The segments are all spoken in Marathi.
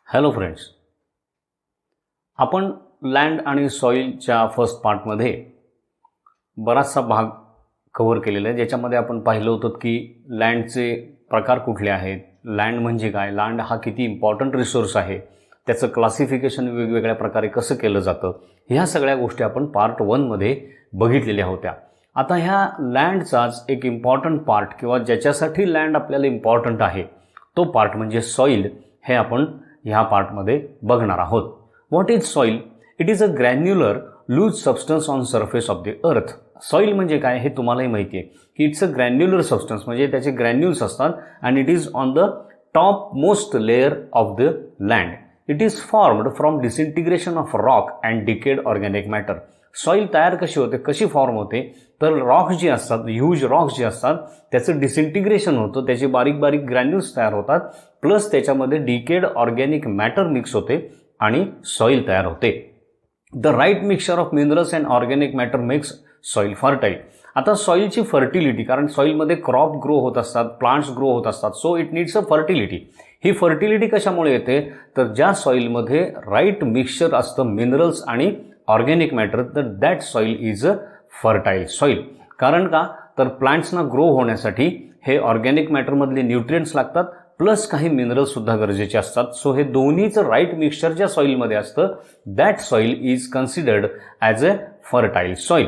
हॅलो फ्रेंड्स, आपण लँड आणि सॉईलच्या फर्स्ट पार्टमध्ये बराचसा भाग कव्हर केलेला आहे, ज्याच्यामध्ये आपण पाहिलं होतं की लँडचे प्रकार कुठले आहेत, लँड म्हणजे काय, लँड हा किती इम्पॉर्टंट रिसोर्स आहे, त्याचं क्लासिफिकेशन वेगवेगळ्या प्रकारे कसं केलं जातं, ह्या सगळ्या गोष्टी आपण पार्ट 1 मध्ये बघितलेल्या होत्या. आता ह्या लँडचाच एक इम्पॉर्टंट पार्ट किंवा ज्याच्यासाठी लँड आपल्याला इम्पॉर्टंट आहे तो पार्ट म्हणजे सॉईल, हे आपण ह्या पार्टमध्ये बघणार आहोत. What is soil? It is a granular loose substance on surface of the earth. Soil म्हणजे काय हे तुम्हालाही माहिती आहे की इट्स अ ग्रॅन्युलर सबस्टन्स, म्हणजे त्याचे ग्रॅन्युल्स असतात and it is on the top most layer of the land. It is formed from disintegration of rock and decayed organic matter. Soil तयार कशी होते, कशी फॉर्म होते, तर रॉक्स जे असतात, ह्यूज रॉक्स जे असतात त्याचं डिसइंटिग्रेशन होतं, त्याचे बारीक बारीक ग्रॅन्युल्स तयार होतात, प्लस त्याच्यामध्ये डिकेड ऑर्गॅनिक मॅटर मिक्स होते आणि सॉईल तयार होते. The right mixture of minerals and organic matter makes soil fertile. आता सॉईलची फर्टिलिटी, कारण सॉईलमध्ये क्रॉप ग्रो होत असतात, प्लांट्स ग्रो होत असतात, so it needs a fertility. He fertility कशामुळे येते, तर ज्या सॉईलमध्ये राईट मिक्सचर असतं मिनरल्स आणि ऑर्गॅनिक मॅटर, तर that soil is a fertile soil. कारण का, तर प्लांट्सना ग्रो होण्यासाठी हे ऑर्गॅनिक मॅटरमधले न्यूट्रिएंट्स लागतात, प्लस काही मिनरल्ससुद्धा गरजेचे असतात. सो हे दोन्हीचं राईट मिक्सचर ज्या सॉईलमध्ये असतं that soil is considered as a fertile soil.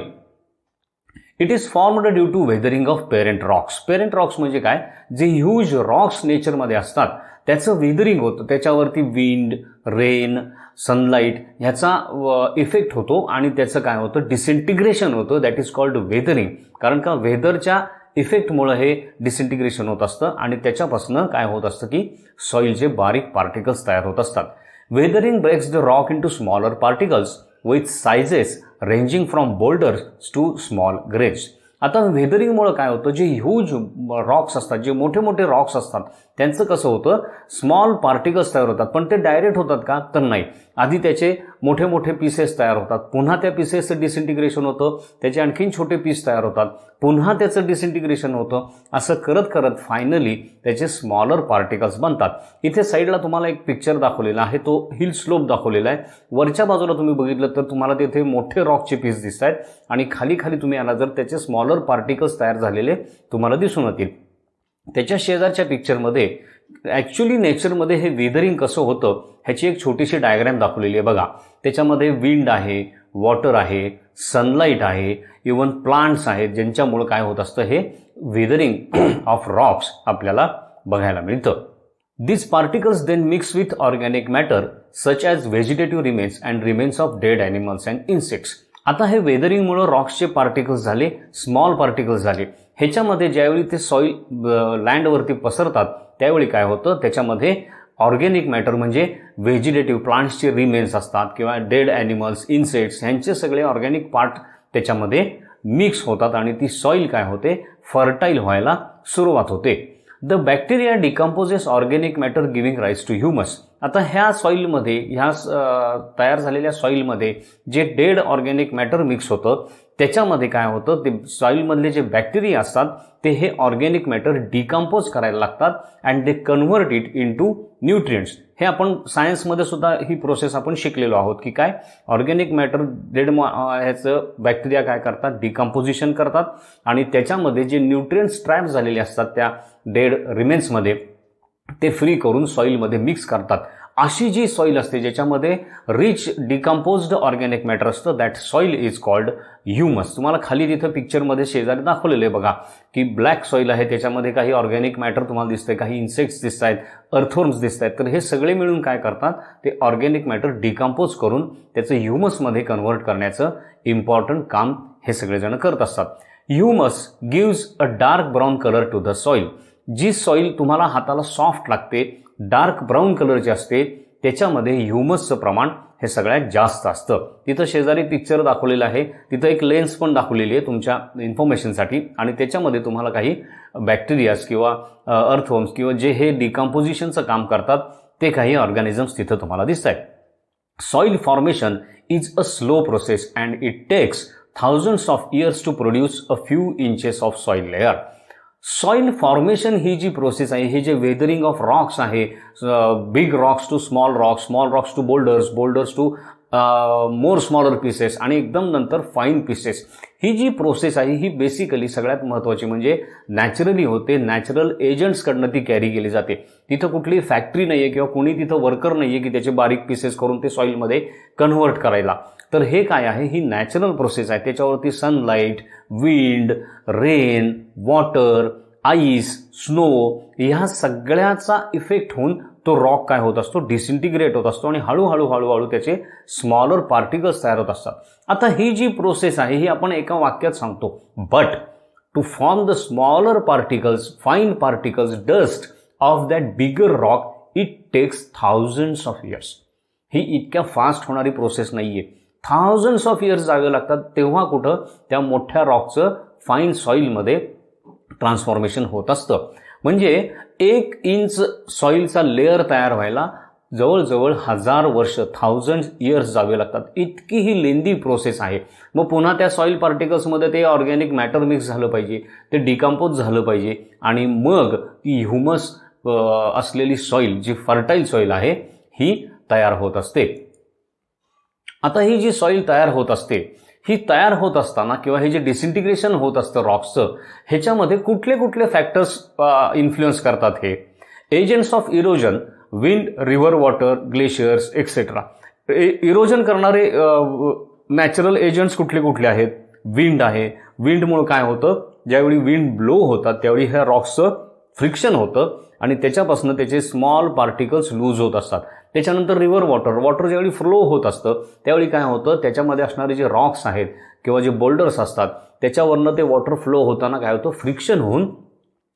It is formed due to weathering of parent rocks. Parent rocks म्हणजे काय, जे ह्यूज रॉक्स नेचरमध्ये असतात त्याचं वेदरिंग होतं, त्याच्यावरती विंड, रेन, सनलाईट ह्याचा इफेक्ट होतो आणि त्याचं काय होतं, डिसइंटिग्रेशन होतं. That is called weathering. कारण का, वेदरच्या इफेक्टमुळे हे डिसइंटिग्रेशन होत असतं आणि त्याच्यापासून काय होत असतं की सॉईलचे बारीक पार्टिकल्स तयार होत असतात. Weathering breaks the rock into smaller particles with sizes ranging from boulders to small gravels. आता वेदरिंगमुळे काय होतं, जे ह्यूज रॉक्स असतात, जे मोठे मोठे रॉक्स असतात त्यांचं कसं होतं, स्मॉल पार्टिकल्स तयार होतात. पण ते डायरेक्ट होतात का, तर नाही. आधी त्याचे मोठे मोठे पीसेस तयार होतात, पुन्हा त्या पीसेसचं डिसइंटिग्रेशन होतं, त्याचे आणखीन छोटे पीस तयार होतात, पुन्हा त्याचं डिसइंटिग्रेशन होतं. असं करत करत फायनली त्याचे स्मॉलर पार्टिकल्स बनतात. इथे साईडला तुम्हाला एक पिक्चर दाखवलेला आहे, तो हिल स्लोप दाखवलेला आहे. वरच्या बाजूला तुम्ही बघितलं तर तुम्हाला तिथे मोठे रॉकचे पीस दिसत आहेत आणि खाली खाली तुम्ही आला जर त्याचे स्मॉलर पार्टिकल्स तयार झालेले तुम्हाला दिसून येतील. त्याच्या शेजारच्या पिक्चरमध्ये ॲक्च्युली नेचरमध्ये हे वेदरिंग कसं होतं ह्याची एक छोटीशी डायग्रॅम दाखवलेली आहे बघा. त्याच्यामध्ये विंड आहे, वॉटर आहे, सनलाईट आहे, इवन प्लांट्स आहेत, ज्यांच्यामुळे काय होत असतं, हे वेदरिंग ऑफ रॉक्स आपल्याला बघायला मिळतं. These particles then mix with organic matter such as vegetative remains and remains of dead animals and insects. आता हे वेदरिंगमुळे रॉक्सचे पार्टिकल्स झाले, स्मॉल पार्टिकल्स झाले. ह्याच्यामध्ये ज्यावेळी ते सॉईल लँडवरती पसरतात त्यावेळी काय होतं, त्याच्यामध्ये ऑर्गॅनिक मॅटर म्हणजे व्हेजिटेटिव्ह प्लांट्सचे रिमेन्स असतात किंवा डेड ॲनिमल्स, इन्सेक्ट्स ह्यांचे सगळे ऑर्गॅनिक पार्ट त्याच्यामध्ये मिक्स होतात आणि ती सॉईल काय होते, फर्टाईल व्हायला सुरुवात होते. The bacteria decomposes organic matter giving rise to humus. आता ह्या सॉईलमध्ये, ह्या तयार झालेल्या सॉईलमध्ये जे डेड ऑर्गॅनिक मॅटर मिक्स होतं त्याच्यामध्ये काय होतं, ते सॉईलमधले जे बॅक्टेरिया असतात ते हे ऑर्गॅनिक मॅटर डिकम्पोज करायला लागतात and they convert it in to nutrients. हे आपण सायन्समध्ये सुद्धा ही प्रोसेस आपण शिकलेलो आहोत की काय, ऑर्गॅनिक मॅटर डेड ह्याचं बॅक्टेरिया काय करतात, डिकम्पोजिशन करतात आणि त्याच्यामध्ये जे न्यूट्रिएंट्स ट्रॅप झालेले असतात त्या डेड रिमेन्समध्ये ते फ्री करून सॉईलमध्ये मिक्स करतात. अशी जी सॉईल असते ज्याच्यामध्ये रिच डिकम्पोज्ड ऑर्गॅनिक मॅटर असतं that soil is called humus. तुम्हाला खाली तिथं पिक्चरमध्ये शेजारी दाखवलेलं आहे बघा की ब्लॅक सॉईल आहे, त्याच्यामध्ये काही ऑर्गॅनिक मॅटर तुम्हाला दिसतंय, काही इन्सेक्ट्स दिसत आहेत, अर्थवर्म्स दिसत आहेत. तर हे सगळे मिळून काय करतात, ते ऑर्गॅनिक मॅटर डिकम्पोज करून त्याचं ह्युमसमध्ये कन्व्हर्ट करण्याचं इम्पॉर्टंट काम हे सगळेजण करत असतात. Humus gives a dark brown colour to the soil. जी सॉईल तुम्हाला हाताला सॉफ्ट लागते, डार्क ब्राऊन कलरची असते, त्याच्यामध्ये ह्युमसचं प्रमाण हे सगळ्यात जास्त असतं. तिथं शेजारी पिक्चर दाखवलेलं आहे, तिथं एक लेन्स पण दाखवलेली आहे तुमच्या इन्फॉर्मेशनसाठी आणि त्याच्यामध्ये तुम्हाला काही बॅक्टेरियाज किंवा अर्थवर्म्स किंवा जे हे डिकम्पोजिशनचं काम करतात ते काही ऑर्गॅनिझम्स तिथं तुम्हाला दिसत आहेत. Soil formation is a slow process and it takes thousands of years to produce a few inches of soil layer. Soil formation ही जी प्रोसेस आहे, हे जे वेदरिंग ऑफ रॉक्स आहे, big rocks to small rocks to boulders to more smaller pieces आणि एकदम नंतर फाईन पीसेस, ही जी प्रोसेस आहे ही बेसिकली सगळ्यात महत्त्वाची म्हणजे नॅचरली होते, नॅचरल एजंट्सकडनं ती कॅरी केली जाते. तिथं कुठली फॅक्टरी नाही आहे किंवा कोणी तिथं वर्कर नाही आहे की त्याचे बारीक पीसेस करून ते सॉईलमध्ये कन्व्हर्ट करायला. तर हे काय आहे, ही नॅचरल प्रोसेस आहे. त्याच्यावरती sunlight, wind, rain, water, ice, snow ह्या सगळ्याचा इफेक्ट होऊन तो रॉक काय होत असतो, डिसइंटिग्रेट होत असतो आणि हळूहळू त्याचे स्मॉलर पार्टिकल्स तयार होत असतात. आता ही जी प्रोसेस आहे ही आपण एका वाक्यात सांगतो, but to form the smaller particles, fine particles, dust of that bigger rock it takes thousands of years. ही इतक्या फास्ट होणारी प्रोसेस नाहीये, थाउजंड्स ऑफ इयर्स जावे लागतात, तेव्हा कुठं त्या मोठ्या रॉकचं फाईन सॉईलमध्ये ट्रान्सफॉर्मेशन होत असतं. म्हणजे 1 इंच सॉईलचा लेअर तयार व्हायला जवळजवळ 1000 वर्ष, 1000 इयर्स जावे लागतात. इतकी ही लेंदी प्रोसेस आहे. मग पुन्हा त्या सॉईल पार्टिकल्समध्ये ते ऑर्गॅनिक मॅटर मिक्स झालं पाहिजे, ते डिकम्पोज झालं पाहिजे आणि मग ती ह्युमस असलेली सॉईल, जी फर्टाईल सॉईल आहे, ही तयार होत असते. आता ही जी सॉईल तयार होत असते, ही तयार होत असताना किंवा हे जे डिसइंटिग्रेशन होत असतं रॉक्सचं, ह्याच्यामध्ये कुठले कुठले फॅक्टर्स इन्फ्लुएन्स करतात? हे agents of erosion, wind, river water, glaciers etcetera. Erosion करणारे नॅचरल एजंट्स कुठले कुठले आहेत? विंड आहे. विंडमुळे काय होतं, ज्यावेळी विंड ब्लो होतात त्यावेळी ह्या रॉक्सचं फ्रिक्शन होतं आणि त्याच्यापासून त्याचे स्मॉल पार्टिकल्स लूज होत असतात. त्याच्यानंतर रिव्हर वॉटर ज्यावेळी फ्लो होत असतं त्यावेळी काय होतं, त्याच्यामध्ये असणारे जे रॉक्स आहेत किंवा जे बोल्डर्स असतात त्याच्यावरनं ते वॉटर फ्लो होताना काय होतं, फ्रिक्शन होऊन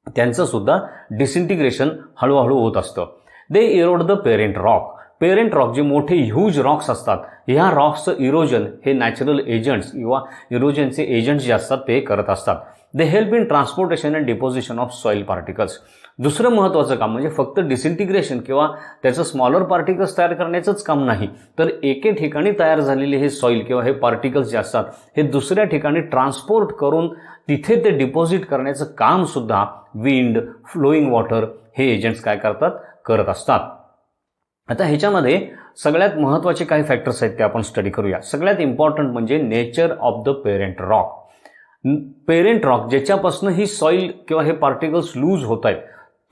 त्यांचं सुद्धा डिसइंटिग्रेशन हळूहळू होत असतं. They erode the parent rock. Parent rock जे मोठे ह्यूज रॉक्स असतात, ह्या रॉक्सचं इरोजन हे नॅचरल एजंट्स किंवा इरोजनचे एजंट्स जे असतात ते करत असतात. They help in transportation and deposition of soil particles. दुसरं महत्त्वाचं काम म्हणजे फक्त डिसइंटिग्रेशन किंवा त्याचं स्मॉलर पार्टिकल्स तयार करण्याचंच काम नाही, तर एके ठिकाणी तयार झालेले हे सॉईल किंवा हे पार्टिकल्स जे असतात हे दुसऱ्या ठिकाणी ट्रान्सपोर्ट करून तिथे ते डिपॉझिट करण्याचं काम सुद्धा विंड, फ्लोईंग वॉटर हे एजंट्स काय करत असतात. आता ह्याच्यामध्ये सगळ्यात महत्त्वाचे काही फॅक्टर्स आहेत ते आपण स्टडी करूया. सगळ्यात इम्पॉर्टंट म्हणजे nature of the parent rock. Parent rock ज्याच्यापासून ही सॉईल किंवा हे पार्टिकल्स लूज होत आहेत,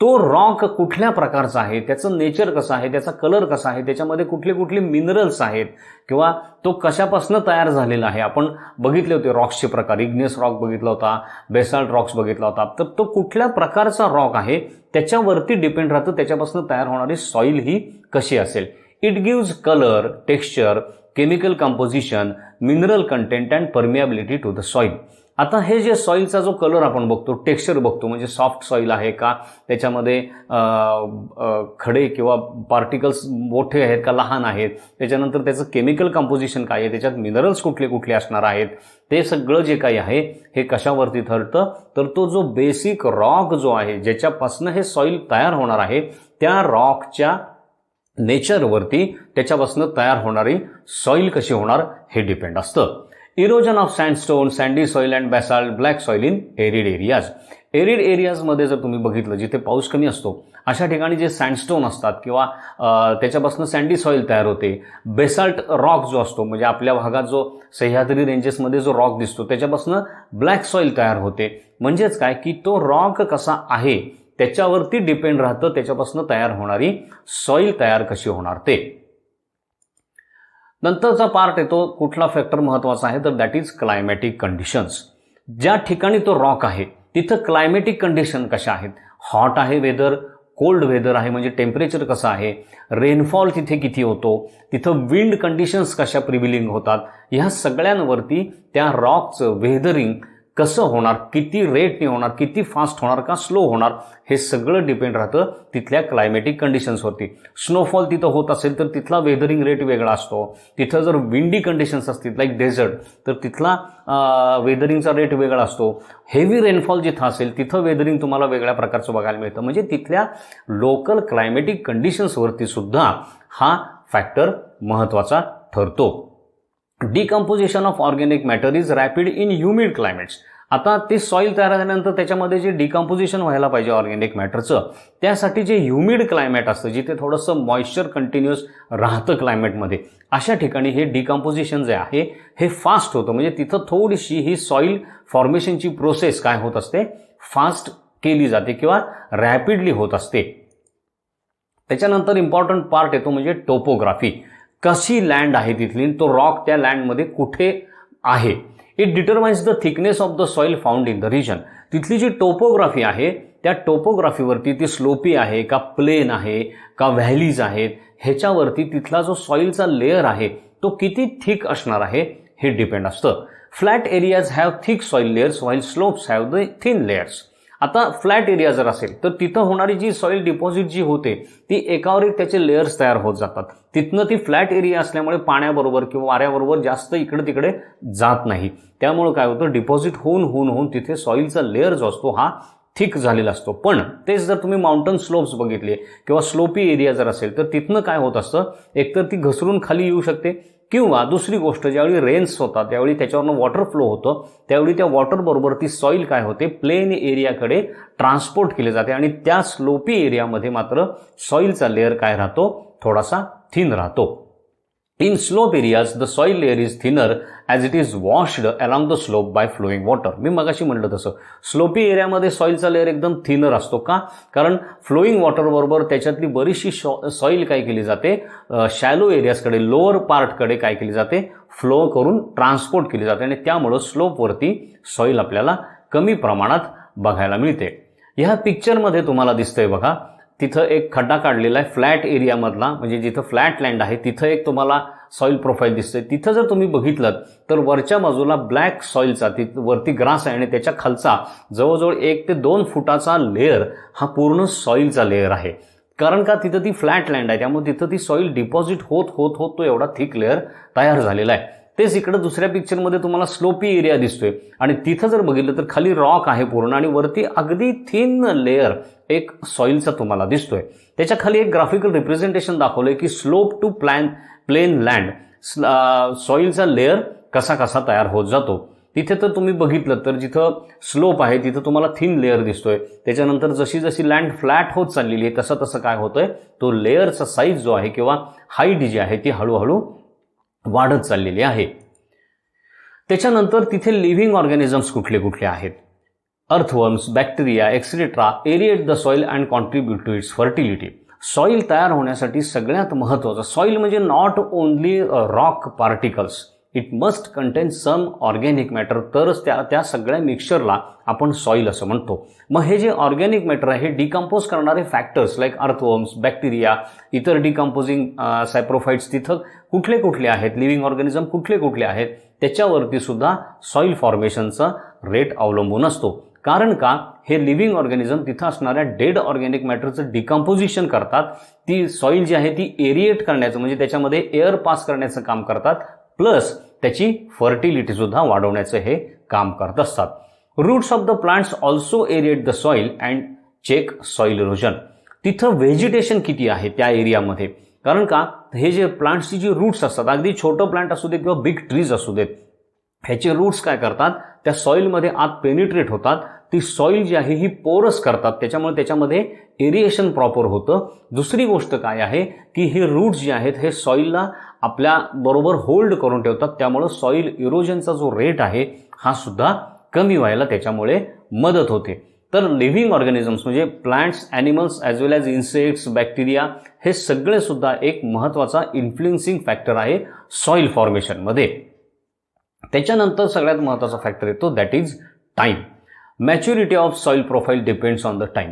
तो रॉक कुठल्या प्रकारचा आहे, त्याचं नेचर कसं आहे, त्याचा कलर कसा आहे, त्याच्यामध्ये कुठले कुठले मिनरल्स आहेत किंवा तो कशापासून तयार झालेला आहे. आपण बघितले होते रॉक्सचे प्रकार, इग्नियस रॉक बघितला होता, बेसाल्ट रॉक्स बघितला होता. तर तो कुठल्या प्रकारचा रॉक आहे त्याच्यावरती डिपेंड राहतं त्याच्यापासून तयार होणारी सॉईल ही कशी असेल. It gives colour, texture, chemical composition, mineral content and permeability to the soil. आता हे जे सॉईलचा जो कलर आपण बघतो, टेक्स्चर बघतो, म्हणजे सॉफ्ट सॉईल आहे का, त्याच्यामध्ये खडे किंवा पार्टिकल्स मोठे आहेत का लहान आहेत, त्याच्यानंतर त्याचं केमिकल कंपोजिशन काय आहे, त्याच्यात मिनरल्स कुठले कुठले असणार आहेत, ते सगळं जे काही आहे हे कशावरती ठरतं, तर तो जो बेसिक रॉक जो आहे ज्याच्यापासून हे सॉईल तयार होणार आहे त्या रॉकच्या नेचरवरती त्याच्यापासून तयार होणारी सॉईल कशी होणार हे डिपेंड असतं. Erosion of sandstone, sandy soil and basalt, black soil in arid areas. Arid एरियाजमध्ये जर तुम्ही बघितलं, जिथे पाऊस कमी असतो अशा ठिकाणी जे सँडस्टोन असतात किंवा त्याच्यापासून सँडी सॉईल तयार होते. बेसाल्ट रॉक जो असतो म्हणजे आपल्या भागात जो सह्याद्री रेंजेसमध्ये जो रॉक दिसतो त्याच्यापासून ब्लॅक सॉईल तयार होते. म्हणजेच काय की तो रॉक कसा आहे त्याच्यावरती डिपेंड राहतं त्याच्यापासून तयार होणारी सॉईल तयार कशी होणार ते. नंतरचा पार्ट येतो कुठला फॅक्टर महत्त्वाचा आहे, तर दॅट इज क्लायमॅटिक कंडिशन्स. ज्या ठिकाणी तो रॉक आहे तिथं क्लायमॅटिक कंडिशन कशा आहेत, हॉट आहे वेदर, कोल्ड वेदर आहे म्हणजे टेम्परेचर कसं आहे, रेनफॉल तिथे किती होतो, तिथं विंड कंडिशन्स कशा प्रिव्हिलिंग होतात, ह्या सगळ्यांवरती त्या रॉकचं वेदरिंग कसं होणार, किती रेटने होणार, किती फास्ट होणार का स्लो होणार, हे सगळं डिपेंड राहतं तिथल्या क्लायमॅटिक कंडिशन्सवरती. स्नोफॉल तिथं होत असेल तर तिथला वेदरिंग रेट वेगळा असतो. तिथं जर विंडी कंडिशन्स असतील लाईक डेझर्ट तर तिथला वेदरिंगचा रेट वेगळा असतो. हेवी रेनफॉल जिथं असेल तिथं वेदरिंग तुम्हाला वेगळ्या प्रकारचं बघायला मिळतं. म्हणजे तिथल्या लोकल क्लायमॅटिक कंडिशन्सवरती सुद्धा हा फॅक्टर महत्त्वाचा ठरतो. Decomposition of organic matter is rapid in humid climates. आता ते सॉईल तयार झाल्यानंतर त्याच्यामध्ये जे डिकम्पोजिशन व्हायला पाहिजे ऑर्गॅनिक मॅटरचं, त्यासाठी जे ह्युमिड क्लायमेट असतं, जिथे थोडंसं मॉइश्चर कंटिन्युअस राहतं क्लायमेटमध्ये, अशा ठिकाणी हे डिकम्पोजिशन जे आहे हे फास्ट होतं. म्हणजे तिथं थोडीशी ही सॉईल फॉर्मेशनची प्रोसेस काय होत असते, फास्ट केली जाते किंवा रॅपिडली होत असते. त्याच्यानंतर इम्पॉर्टंट पार्ट येतो म्हणजे टोपोग्राफी. कशी लँड आहे तिथली, तो रॉक त्या लँडमध्ये कुठे आहे. It determines the thickness of the soil found in the region. तिथली जी टोपोग्राफी आहे त्या टोपोग्राफीवरती ती स्लोपी आहे का, प्लेन आहे का, व्हॅलीज आहेत, ह्याच्यावरती तिथला जो सॉईलचा लेअर आहे तो किती थिक असणार आहे हे डिपेंड असतं. Flat areas have thick soil layers while slopes have the thin layers. आता फ्लॅट एरिया जर असेल तर तिथं होणारी जी सॉईल डिपॉझिट जी होते ती एकावर एक त्याचे लेअर्स तयार होत जातात. तिथनं ती फ्लॅट एरिया असल्यामुळे पाण्याबरोबर किंवा वाऱ्याबरोबर जास्त इकडे तिकडे जात नाही. त्यामुळे काय होतं, डिपॉझिट होऊन तिथे सॉईलचा लेअर जो असतो हा थिक झालेला असतो. पण तेच जर तुम्ही माउंटन स्लोप्स बघितले किंवा स्लोपी एरिया जर असेल तर तिथनं काय होत असतं, एकतर ती घसरून खाली येऊ शकते किंवा दुसरी गोष्ट, ज्यावेळी रेन्स होतात त्यावेळी त्याच्यावरनं वॉटर फ्लो होतं, त्यावेळी त्या वॉटर बरोबर ती सॉईल काय होते, प्लेन एरियाकडे ट्रान्सपोर्ट केले जाते आणि त्या स्लोपी एरियामध्ये मात्र सॉईलचा लेअर काय राहतो, थोडासा थिन राहतो. In slope areas, the soil layer is thinner as it is washed along the slope by flowing water. मी मगाशी म्हटलं तसं स्लोपी एरियामध्ये सॉईलचा लेअर एकदम थिनर असतो का, कारण फ्लोईंग वॉटर बरोबर त्याच्यातली बरीचशी सॉईल काय केली जाते, शॅलो एरियाजकडे, लोअर पार्टकडे काय केली जाते, फ्लो करून ट्रान्सपोर्ट केली जाते आणि त्यामुळं स्लोपवरती सॉईल आपल्याला कमी प्रमाणात बघायला मिळते. ह्या पिक्चरमध्ये तुम्हाला दिसतंय बघा, तिथं एक खड्डा काढलेला आहे फ्लॅट एरियामधला, म्हणजे जिथं फ्लॅट लँड आहे तिथं एक तुम्हाला सॉईल प्रोफाईल दिसतंय. तिथं जर तुम्ही बघितलं तर वरच्या बाजूला ब्लॅक सॉईलचा, वरती ग्रास आहे आणि त्याच्या खालचा जवळजवळ 1 ते 2 फुटाचा लेअर हा पूर्ण सॉईलचा लेअर आहे. कारण का, तिथं ती फ्लॅट लँड आहे त्यामुळे तिथं ती सॉईल डिपॉझिट होत तो एवढा थिक लेअर तयार झालेला आहे. तेच इकडे दुसऱ्या पिक्चरमध्ये तुम्हाला स्लोपी एरिया दिसतोय आणि तिथं जर बघितलं तर खाली रॉक आहे पूर्ण आणि वरती अगदी थिन लेअर एक सॉईलचा तुम्हाला दिसतोय. त्याच्या खाली एक ग्राफिकल रिप्रेझेंटेशन दाखवलंय की स्लोप टू प्लेन लँड सॉईलचा लेअर कसा कसा तयार होत जातो. तिथे तर तुम्ही बघितलं तर जिथं स्लोप आहे तिथं तुम्हाला थिन लेअर दिसतोय. त्याच्यानंतर जशी जशी लँड फ्लॅट होत चाललेली आहे तसं तसं काय होतंय, तो लेअरचा साईज जो आहे किंवा हाईट जी आहे ती हळूहळू वाढत चाललेली आहे. त्याच्यानंतर तिथे लिव्हिंग ऑर्गॅनिझम्स कुठले कुठले आहेत, earthworms, bacteria etcetera aerate the soil and contribute to its fertility. Soil तयार होण्यासाठी सगळ्यात महत्त्वाचं, सॉईल म्हणजे not only rock particles, it must contain some organic matter, तरच त्या सगळ्या मिक्सचरला आपण सॉईल असं म्हणतो. मग हे जे ऑर्गॅनिक मॅटर आहे हे डिकम्पोज करणारे फॅक्टर्स लाईक अर्थवर्म्स, बॅक्टेरिया, इतर डिकम्पोजिंग सॅप्रोफाइट्स तिथं कुठले कुठले आहेत, लिव्हिंग ऑर्गॅनिझम कुठले कुठले आहेत, त्याच्यावरती सुद्धा सॉईल फॉर्मेशनचा रेट अवलंबून असतो. कारण का, हे लिव्हिंग ऑर्गॅनिझम तिथं असणाऱ्या डेड ऑर्गॅनिक मॅटरचं डिकम्पोजिशन करतात, ती सॉईल जी आहे ती एरिएट करण्याचं म्हणजे त्याच्यामध्ये एअर पास करण्याचं काम करतात, प्लस त्याची फर्टिलिटी सुद्धा वाढवण्याचं हे काम करत असतात. Roots of the plants also aerate the soil and check soil erosion. तिथं व्हेजिटेशन किती आहे त्या एरियामध्ये, कारण का हे जे प्लांट्सची जी रूट्स असतात, अगदी छोटं प्लांट असू देत किंवा बिग ट्रीज असू देत, ह्याचे रूट्स काय करतात, त्या सॉईलमध्ये आत पेनिट्रेट होतात, ती सॉईल जी आहे ही पोरस करतात, त्याच्यामुळे त्याच्यामध्ये एरिएशन प्रॉपर होतं. दुसरी गोष्ट काय आहे की हे रूट्स जे आहेत हे सॉईलला आपल्या बरोबर होल्ड करून ठेवतात, त्यामुळे सॉईल इरोजनचा जो रेट आहे हा सुद्धा कमी व्हायला त्याच्यामुळे मदत होते. तर लिव्हिंग ऑर्गॅनिझम्स म्हणजे प्लांट्स, ॲनिमल्स ॲज वेल ॲज इन्सेक्ट्स, बॅक्टेरिया हे सगळे सुद्धा एक महत्त्वाचा इन्फ्लुएन्सिंग फॅक्टर आहे सॉईल फॉर्मेशनमध्ये. त्याच्यानंतर सगळ्यात महत्त्वाचा फॅक्टर येतो that is time. Maturity of soil profile depends on the time.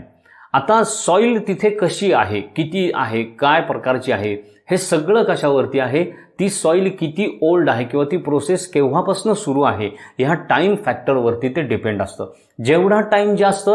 आता सॉईल तिथे कशी आहे, किती आहे, काय प्रकारची आहे, हे सगळं कशावरती आहे, ती सॉईल किती ओल्ड आहे किंवा ती प्रोसेस केव्हापासून सुरू आहे ह्या टाईम फॅक्टरवरती ते डिपेंड असतं. जेवढा टाईम जास्त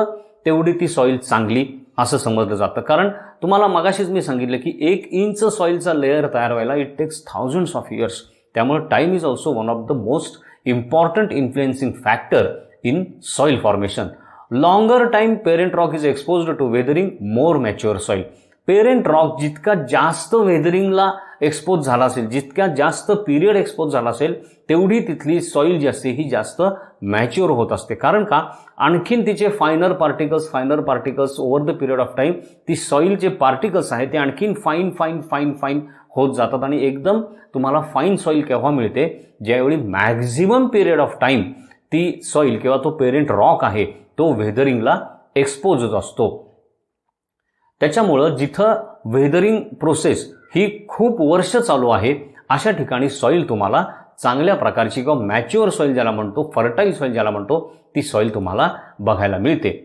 तेवढी ती सॉईल चांगली असं समजलं जातं. कारण तुम्हाला मगाशीच मी सांगितलं की 1 इंच सॉईलचा लेअर तयार व्हायला it takes thousands of years. त्यामुळे time is also one of the most important influencing factor in soil formation. Longer time parent rock is exposed to weathering more mature soil. Parent rock जितका जास्त वेदरिंगला एक्सपोज झाला असेल, जितक्या जास्त पिरियड एक्सपोज झाला असेल, तेवढी तिथली सॉईल जी असते ही जास्त मॅच्युअर होत असते. कारण का, आणखीन तिचे finer particles over the period of time ती सॉईलचे पार्टिकल्स आहेत ते आणखीन फाईन होत जातात आणि एकदम तुम्हाला फाईन सॉईल केव्हा मिळते, ज्यावेळी मॅक्झिमम पिरियड ऑफ टाइम ती सॉईल किंवा तो पेरेंट रॉक आहे तो वेदरिंगला एक्सपोज होत असतो. त्याच्यामुळं जिथं वेदरिंग प्रोसेस ही खूप वर्ष चालू आहे अशा ठिकाणी सॉईल तुम्हाला चांगल्या प्रकारची किंवा मॅच्युअर सॉईल ज्याला म्हणतो, फर्टाईल सॉईल ज्याला म्हणतो, ती सॉईल तुम्हाला बघायला मिळते.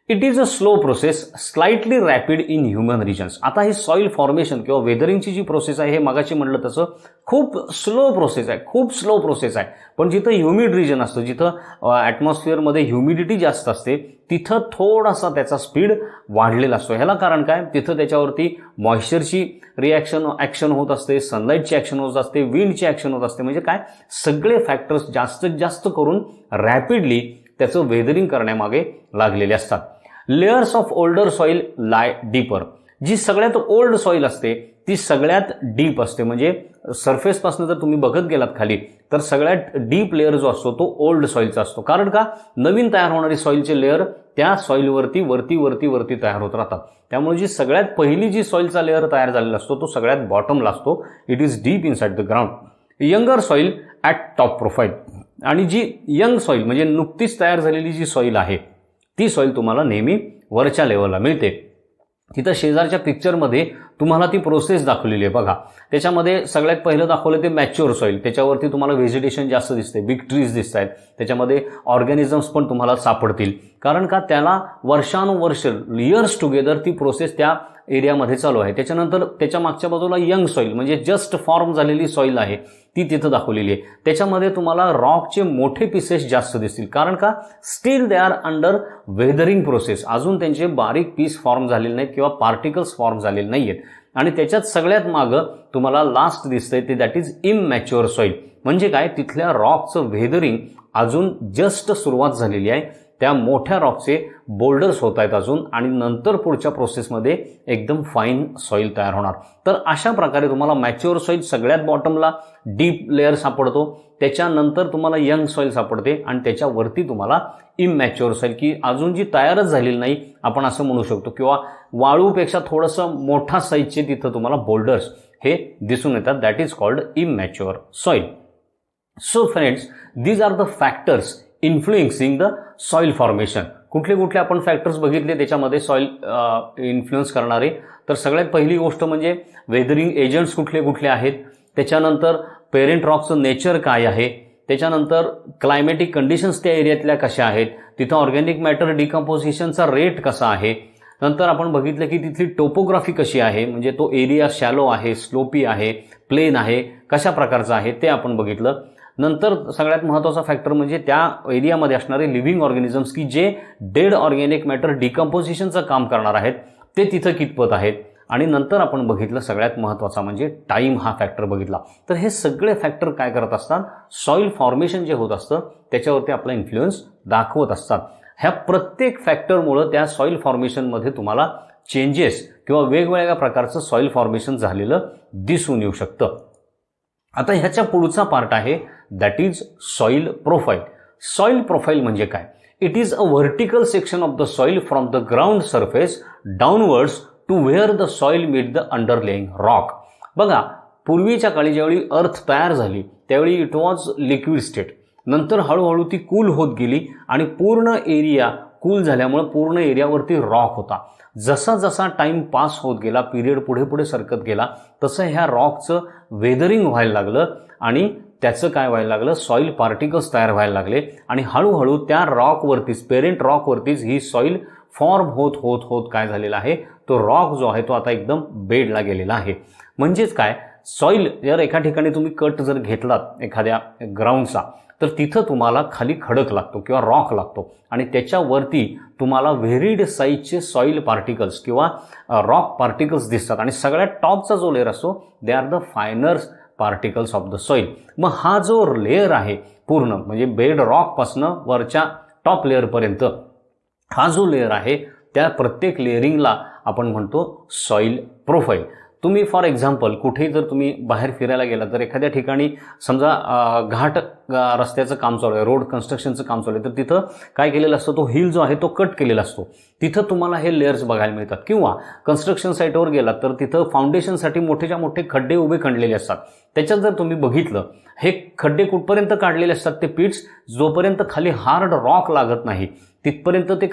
It is a slow process, slightly rapid in human regions. आता ही सॉईल फॉर्मेशन किंवा वेदरिंगची जी प्रोसेस आहे हे मगाशी म्हणलं तसं खूप स्लो प्रोसेस आहे. पण जिथं ह्युमिड रिजन असतो, जिथं ॲटमॉस्फिअरमध्ये ह्युमिडिटी जास्त असते, तिथं थोडासा त्याचा स्पीड वाढलेला असतो. ह्याला कारण काय, तिथं त्याच्यावरती मॉइश्चरची ॲक्शन होत असते, सनलाईटची ॲक्शन होत असते, विंडची ॲक्शन होत असते. म्हणजे काय, सगळे फॅक्टर्स जास्तीत जास्त करून रॅपिडली त्याचं वेदरिंग करण्यामागे लागलेले असतात. Layers of older soil lie deeper. जी सगळ्यात ओल्ड सॉईल असते ती सगळ्यात डीप असते. म्हणजे सरफेसपासून जर तुम्ही बघत गेलात खाली तर सगळ्यात डीप लेअर जो असतो तो ओल्ड सॉईलचा असतो. कारण का, नवीन तयार होणारी सॉईलचे लेअर त्या सॉईलवरती वरती तयार होत राहतात. त्यामुळे जी सगळ्यात पहिली जी सॉईलचा लेअर तयार झालेला असतो तो सगळ्यात बॉटमला असतो. It is deep inside the ground. Younger soil at top profile. आणि जी यंग सॉईल म्हणजे नुकतीच तयार झालेली जी सॉईल आहे ती सॉईल तुम्हाला नेहमी वरच्या लेवलला मिळते. तिथं शेजारच्या पिक्चरमध्ये तुम्हाला ती प्रोसेस दाखवलेली आहे बघा. त्याच्यामध्ये सगळ्यात पहिलं दाखवलं ते मॅच्युअर सॉईल. त्याच्यावरती तुम्हाला व्हेजिटेशन जास्त दिसते, बिग ट्रीज दिसत आहेत, त्याच्यामध्ये ऑर्गॅनिझम्स पण तुम्हाला सापडतील. कारण का, त्याला वर्षानुवर्ष इयर्स टुगेदर ती प्रोसेस त्या एरियामध्ये चालू आहे. त्याच्यानंतर त्याच्या मागच्या बाजूला यंग सॉईल म्हणजे जस्ट फॉर्म झालेली सॉईल आहे ती तिथं दाखवलेली आहे. त्याच्यामध्ये तुम्हाला रॉकचे मोठे पीसेस जास्त दिसतील. कारण का, steel they are under weathering process. अजून त्यांचे बारीक पीस फॉर्म झालेले नाहीत किंवा पार्टिकल्स फॉर्म झालेले नाही आहेत. आणि त्याच्यात सगळ्यात मागं तुम्हाला लास्ट दिसतंय ते दॅट इज इमॅच्युअर सॉईल. म्हणजे काय, तिथल्या रॉकचं वेदरिंग अजून जस्ट सुरुवात झालेली आहे. त्या मोठ्या रॉकचे बोल्डर्स होत आहेत अजून आणि नंतर पुढच्या प्रोसेसमध्ये एकदम फाईन सॉईल तयार होणार. तर अशा प्रकारे तुम्हाला मॅच्युअर सॉईल सगळ्यात बॉटमला डीप लेअर सापडतो, त्याच्यानंतर तुम्हाला यंग सॉईल सापडते आणि त्याच्यावरती तुम्हाला इमॅच्युअर सॉईल की अजून जी तयारच झालेली नाही आपण असं म्हणू शकतो, किंवा वाळूपेक्षा थोडंसं मोठा साईजचे तिथं तुम्हाला बोल्डर्स हे दिसून येतात. That is called immature soil. So friends, these are the factors influencing the soil formation. कुठले कुठले आपण फॅक्टर्स बघितले त्याच्यामध्ये सॉईल इन्फ्लुएन्स करणारे. तर सगळ्यात पहिली गोष्ट म्हणजे वेदरिंग एजंट्स कुठले कुठले आहेत, त्याच्यानंतर पेरेंट रॉकचं नेचर काय आहे, त्याच्यानंतर क्लायमॅटिक कंडिशन्स त्या एरियातल्या कशा आहेत, तिथं ऑर्गॅनिक मॅटर डिकम्पोजिशनचा रेट कसा आहे, नंतर आपण बघितलं की तिथली टोपोग्राफी कशी आहे, म्हणजे तो एरिया शॅलो आहे, स्लोपी आहे, प्लेन आहे, कशा प्रकारचा आहे ते आपण बघितलं. नंतर सगळ्यात महत्त्वाचा फॅक्टर म्हणजे त्या एरियामध्ये असणारे लिव्हिंग ऑर्गॅनिझम्स की जे डेड ऑर्गॅनिक मॅटर डिकम्पोजिशनचं काम करणार आहेत ते तिथं कितपत आहेत. आणि नंतर आपण बघितलं सगळ्यात महत्त्वाचा म्हणजे टाईम हा फॅक्टर बघितला. तर हे सगळे फॅक्टर काय करत असतात, सॉईल फॉर्मेशन जे होत असतं त्याच्यावरती आपला इन्फ्लुएन्स दाखवत असतात. ह्या प्रत्येक फॅक्टरमुळं त्या सॉईल फॉर्मेशनमध्ये तुम्हाला चेंजेस किंवा वेगवेगळ्या प्रकारचं सॉईल फॉर्मेशन झालेलं दिसून येऊ शकतं. आता ह्याच्या पुढचा पार्ट आहे that is soil profile. Soil profile म्हणजे काय, it is a vertical section of the soil from the ground surface downwards to where the soil meet the underlying rock. बघा, पूर्वीच्या काळी ज्यावेळी अर्थ तयार झाली त्यावेळी इट वॉज लिक्विड स्टेट. नंतर हळूहळू ती कूल होत गेली आणि पूर्ण एरिया कूल झाल्यामुळे पूर्ण एरियावरती रॉक होता. जसा जसा टाईम पास होत गेला, पिरियड पुढे पुढे सरकत गेला, तसं ह्या रॉकचं वेदरिंग व्हायला लागलं आणि त्याचं काय व्हायला लागलं, सॉईल पार्टिकल्स तयार व्हायला लागले आणि हळूहळू त्या रॉकवरतीच, पेरेंट रॉकवरतीच ही सॉईल फॉर्म होत होत होत काय झालेला आहे, तो रॉक जो आहे तो आता एकदम बेडला गेलेला आहे. म्हणजेच काय, सॉईल जर एका ठिकाणी तुम्ही कट जर घेतलात एखाद्या ग्राउंडचा तर तिथं तुम्हाला खाली खडक लागतो किंवा रॉक लागतो आणि त्याच्यावरती तुम्हाला व्हेरीड साईजचे सॉईल पार्टिकल्स किंवा रॉक पार्टिकल्स दिसतात आणि सगळ्यात टॉपचा जो लेअर असतो they are the फायनर particles of the soil. मग हा जो लेअर आहे पूर्ण म्हणजे बेड रॉकपासनं वरच्या टॉप लेअरपर्यंत हा जो लेअर आहे त्या प्रत्येक लेअरिंगला आपण म्हणतो सॉईल प्रोफाईल. तुम्ही फॉर एक्झाम्पल कुठेही जर तुम्ही बाहेर फिरायला गेला तर एखाद्या ठिकाणी समजा घाट रस्त्याचं काम चालू आहे, रोड कन्स्ट्रक्शनचं काम चालू आहे, तर तिथं काय केलेलं असतं, तो हिल जो आहे तो कट केलेला असतो. तिथं तुम्हाला हे लेयर्स बघायला मिळतात. किंवा कन्स्ट्रक्शन साईटवर गेलात तर तिथं फाउंडेशनसाठी मोठेच्या मोठे खड्डे उभे खणलेले असतात. त्याच्यात जर तुम्ही बघितलं हे खड्डे कुठपर्यंत काढलेले असतात, ते पिट्स जोपर्यंत खाली हार्ड रॉक लागत नाही तिथपर्यंत ते